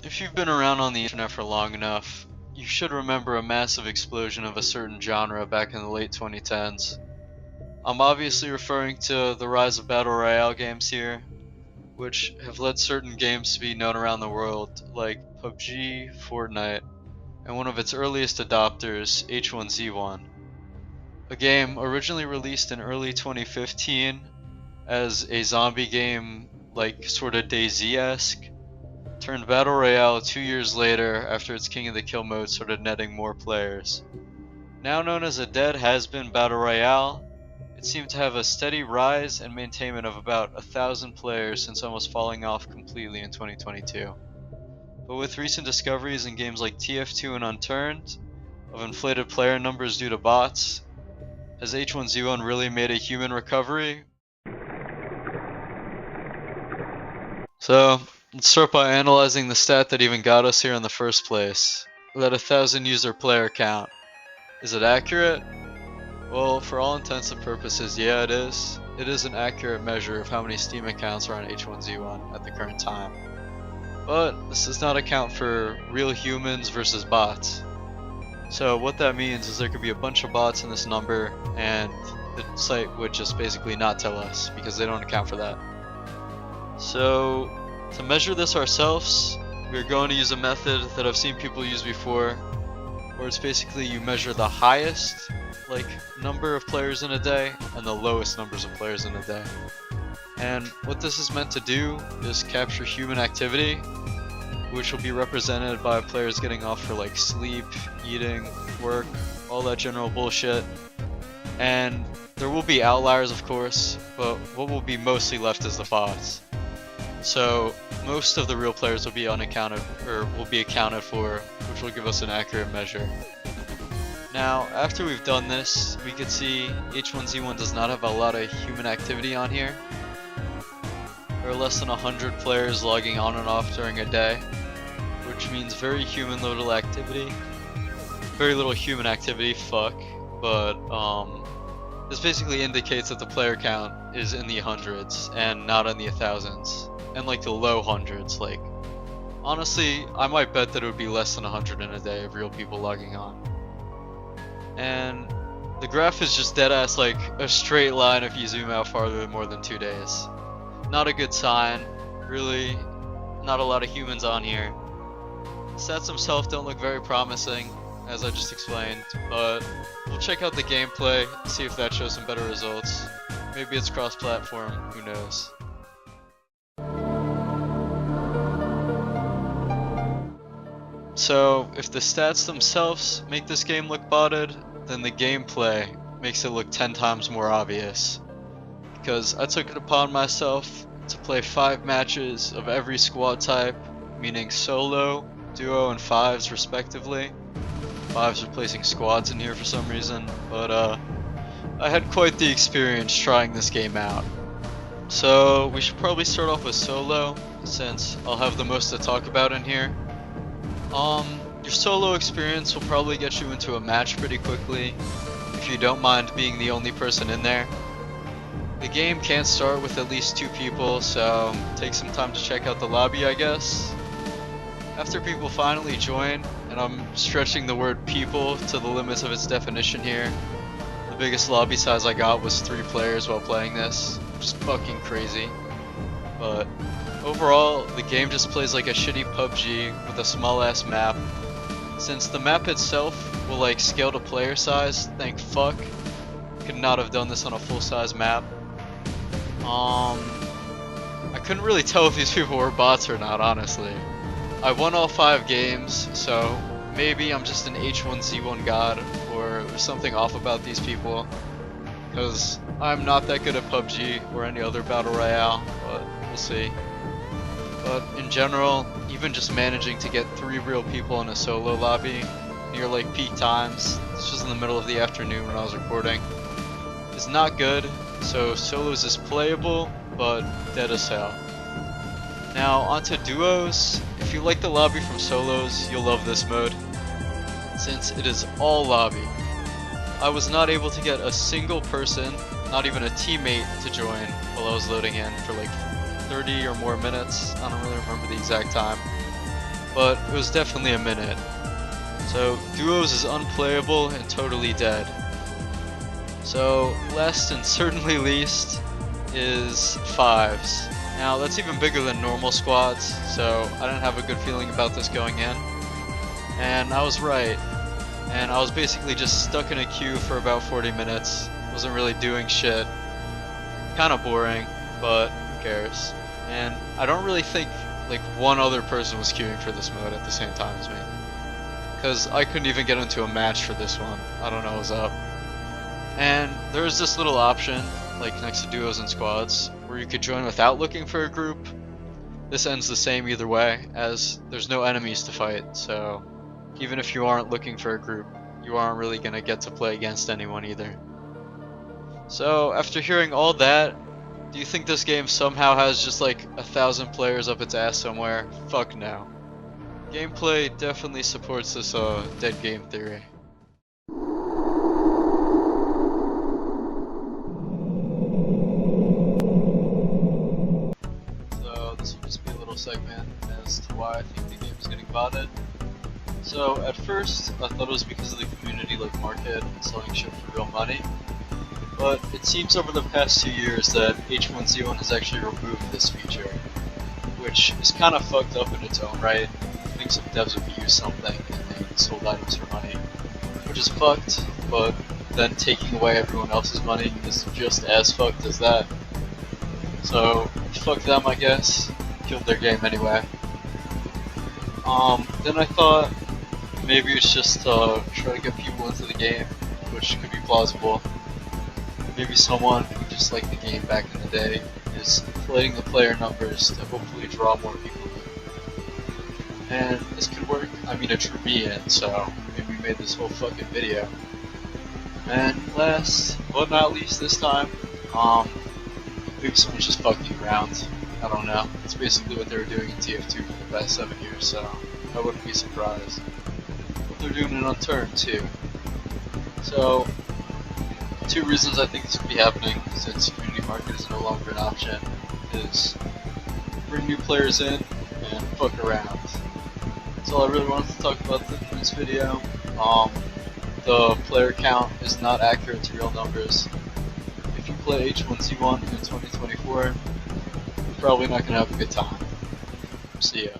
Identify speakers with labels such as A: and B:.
A: If you've been around on the internet for long enough, you should remember a massive explosion of a certain genre back in the late 2010s. I'm obviously referring to the rise of Battle Royale games here, which have led certain games to be known around the world, like Pubg, Fortnite, and one of its earliest adopters, H1Z1. A game originally released in early 2015 as a zombie game like sorta DayZ-esque, turned Battle Royale 2 years later after its King of the Kill mode started netting more players. Now known as a dead has-been Battle Royale, it seemed to have a steady rise and maintainment of about 1,000 players since almost falling off completely in 2022. But with recent discoveries in games like TF2 and Unturned, of inflated player numbers due to bots, has H1Z1 really made a human recovery? So, let's start by analyzing the stat that even got us here in the first place. That 1,000 user player count. Is it accurate? Well, for all intents and purposes, yeah it is. It is an accurate measure of how many Steam accounts are on H1Z1 at the current time. But this does not account for real humans versus bots. So what that means is there could be a bunch of bots in this number, and the site would just basically not tell us because they don't account for that. So to measure this ourselves, we're going to use a method that I've seen people use before, where it's basically you measure the highest number of players in a day and the lowest numbers of players in a day. And what this is meant to do is capture human activity, which will be represented by players getting off for sleep, eating, work, all that general bullshit. And there will be outliers, of course, but what will be mostly left is the bots. So most of the real players will be accounted for, which will give us an accurate measure. Now, after we've done this, we can see H1Z1 does not have a lot of human activity on here. There are less than 100 players logging on and off during a day, which means very little human activity, but this basically indicates that the player count is in the hundreds and not in the thousands, and the low hundreds. Honestly, I might bet that it would be less than 100 in a day of real people logging on. And the graph is just deadass a straight line if you zoom out farther than more than 2 days. Not a good sign, really. Not a lot of humans on here. Stats themselves don't look very promising, as I just explained, but we'll check out the gameplay, see if that shows some better results. Maybe it's cross-platform, who knows. So, if the stats themselves make this game look botted, then the gameplay makes it look 10 times more obvious. Because I took it upon myself to play 5 matches of every squad type, meaning solo, duo, and 5s respectively. 5s replacing squads in here for some reason, but I had quite the experience trying this game out. So we should probably start off with solo, since I'll have the most to talk about in here. Your solo experience will probably get you into a match pretty quickly, if you don't mind being the only person in there. The game can't start with at least 2 people, so take some time to check out the lobby, I guess. After people finally join, and I'm stretching the word people to the limits of its definition here, the biggest lobby size I got was 3 players while playing this, which is fucking crazy. But overall, the game just plays like a shitty Pubg with a small ass map. Since the map itself will scale to player size, thank fuck. Could not have done this on a full size map. I couldn't really tell if these people were bots or not, honestly. I won all 5 games, so maybe I'm just an H1Z1 god, or there's something off about these people. Because I'm not that good at Pubg or any other Battle Royale, but we'll see. But in general, even just managing to get 3 real people in a solo lobby near peak times, this was in the middle of the afternoon when I was recording, is not good. So solos is playable, but dead as hell. Now onto duos. If you like the lobby from solos, you'll love this mode, since it is all lobby. I was not able to get a single person, not even a teammate, to join while I was loading in for 30 or more minutes. I don't really remember the exact time. but it was definitely a minute. So duos is unplayable and totally dead. So last and certainly least is fives. Now that's even bigger than normal squads, so I didn't have a good feeling about this going in. And I was right. And I was basically just stuck in a queue for about 40 minutes. Wasn't really doing shit. Kinda boring, but who cares? And I don't really think like one other person was queuing for this mode at the same time as me. Cause I couldn't even get into a match for this one. I don't know what's up. And there's this little option, like next to duos and squads, where you could join without looking for a group. This ends the same either way, as there's no enemies to fight, so even if you aren't looking for a group, you aren't really gonna get to play against anyone either. So after hearing all that, do you think this game somehow has just like 1,000 players up its ass somewhere? Fuck no. Gameplay definitely supports this dead game theory. So this will just be a little segment as to why I think the game is getting botted. So at first I thought it was because of the community like market and selling shit for real money. But it seems over the past 2 years that H1Z1 has actually removed this feature, which is kind of fucked up in its own right. I think some devs would use something and they sold items for money, which is fucked, but then taking away everyone else's money is just as fucked as that. So, fuck them I guess, killed their game anyway. Then I thought maybe it's just to try to get people into the game, which could be plausible. Maybe someone who just liked the game back in the day is inflating the player numbers to hopefully draw more people in. And this could work. I mean, it drew me in, so maybe we made this whole fucking video. And last but not least this time, maybe someone's just fucking around. I don't know. That's basically what they were doing in TF2 for the past 7 years, so I wouldn't be surprised. But they're doing it on turn too. So, 2 reasons I think this could be happening, since community market is no longer an option, is bring new players in and fuck around. That's all I really wanted to talk about in this video. The player count is not accurate to real numbers. If you play H1Z1 in 2024, you're probably not going to have a good time. See ya.